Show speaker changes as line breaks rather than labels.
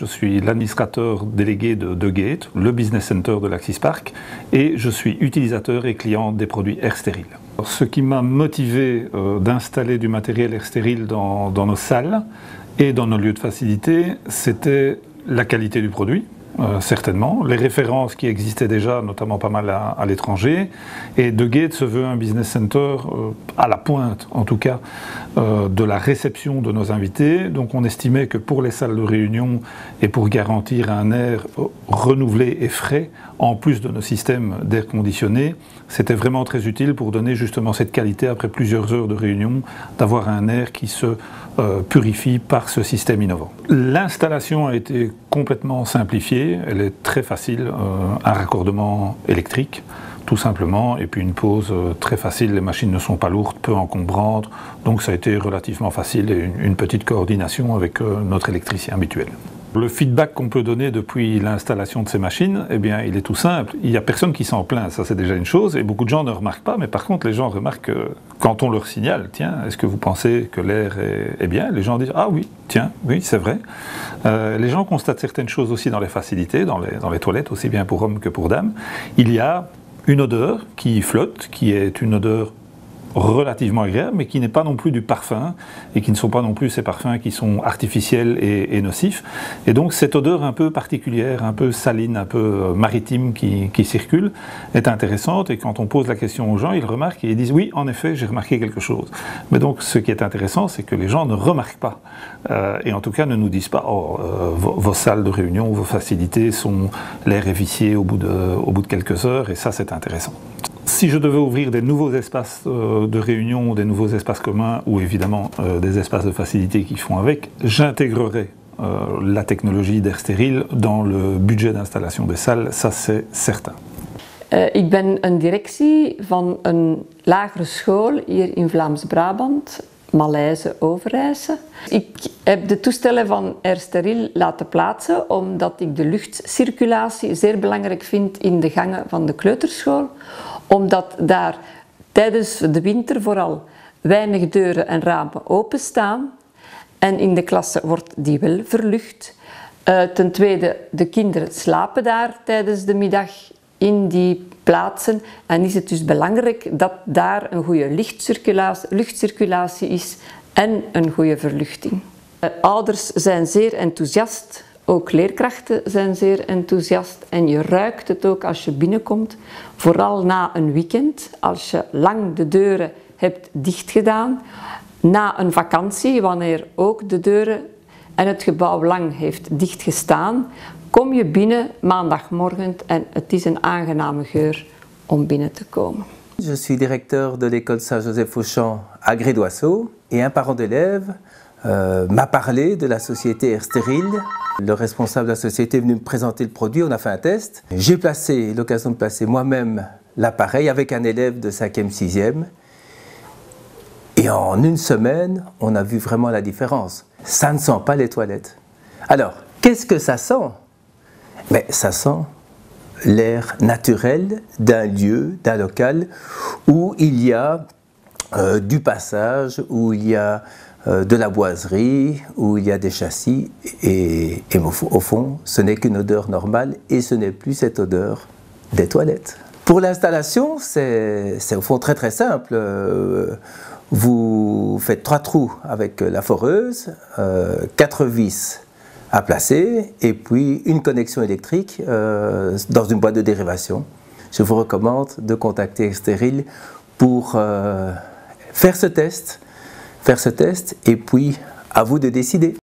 Je suis l'administrateur délégué de Gate, le business center de l'Axis Park, et je suis utilisateur et client des produits Air Stérile. Ce qui m'a motivé d'installer du matériel Air Stérile dans nos salles et dans nos lieux de facilité, c'était la qualité du produit. Certainement, les références qui existaient déjà, notamment pas mal à l'étranger, et De Gate se veut un business center à la pointe, en tout cas, de la réception de nos invités. Donc on estimait que pour les salles de réunion et pour garantir un air renouvelé et frais, en plus de nos systèmes d'air conditionné, c'était vraiment très utile pour donner justement cette qualité après plusieurs heures de réunion, d'avoir un air qui se purifie par ce système innovant. L'installation a été complètement simplifiée, elle est très facile, un raccordement électrique tout simplement, et puis une pose très facile, les machines ne sont pas lourdes, peu encombrantes, donc ça a été relativement facile et une petite coordination avec notre électricien habituel. Le feedback qu'on peut donner depuis l'installation de ces machines, eh bien, il est tout simple. Il n'y a personne qui s'en plaint, ça c'est déjà une chose, et beaucoup de gens ne remarquent pas, mais par contre les gens remarquent que quand on leur signale, tiens, est-ce que vous pensez que l'air est bien? Les gens disent, ah oui, tiens, oui, c'est vrai. Les gens constatent certaines choses aussi dans les facilités, dans les toilettes, aussi bien pour hommes que pour dames. Il y a une odeur qui flotte, qui est une odeur relativement agréable, mais qui n'est pas non plus du parfum, et qui ne sont pas non plus ces parfums qui sont artificiels et nocifs. Et donc cette odeur un peu particulière, un peu saline, un peu maritime qui circule, est intéressante, et quand on pose la question aux gens, ils remarquent et ils disent « oui, en effet, j'ai remarqué quelque chose ». Mais donc ce qui est intéressant, c'est que les gens ne remarquent pas, et en tout cas ne nous disent pas « oh, vos salles de réunion, vos facilités sont l'air est vicié au bout de quelques heures », et ça c'est intéressant. Si je devais ouvrir des nouveaux espaces de réunion, des nouveaux espaces communs ou évidemment des espaces de facilité qui font avec, j'intégrerais la technologie d'Air Stérile dans le budget d'installation des salles, ça c'est certain.
Ik ben een directie van een lagere school hier in Vlaams-Brabant, Maleize, Overijse. Ik heb de toestellen van Air Stérile laten plaatsen omdat ik de luchtcirculatie zeer belangrijk vind in de gangen van de kleuterschool. Omdat daar tijdens de winter vooral weinig deuren en ramen openstaan en in de klasse wordt die wel verlucht. Ten tweede, de kinderen slapen daar tijdens de middag in die plaatsen en is het dus belangrijk dat daar een goede luchtcirculatie is en een goede verluchting. Ouders zijn zeer enthousiast. Ook leerkrachten zijn zeer enthousiast en je ruikt het ook als je binnenkomt. Vooral na een weekend, als je lang de deuren hebt dichtgedaan. Na een vakantie, wanneer ook de deuren en het gebouw lang heeft dichtgestaan, kom je binnen maandagmorgen en het is een aangename geur om binnen te komen.
Je suis directeur de l'école Saint-Joseph-Auchan à Gré-d'Oisseau et un parent d'élève m'a parlé de la société Air Stérile. Le responsable de la société est venu me présenter le produit, on a fait un test. J'ai eu l'occasion de placer moi-même l'appareil avec un élève de 5e, 6e. Et en une semaine, on a vu vraiment la différence. Ça ne sent pas les toilettes. Alors, qu'est-ce que ça sent? Mais ça sent l'air naturel d'un lieu, d'un local où il y a du passage, où il y a de la boiserie, où il y a des châssis, et au fond, ce n'est qu'une odeur normale et ce n'est plus cette odeur des toilettes. Pour l'installation, c'est au fond très très simple. Vous faites 3 trous avec la foreuse, 4 vis à placer, et puis une connexion électrique dans une boîte de dérivation. Je vous recommande de contacter Air Stérile pour faire ce test, et puis à vous de décider.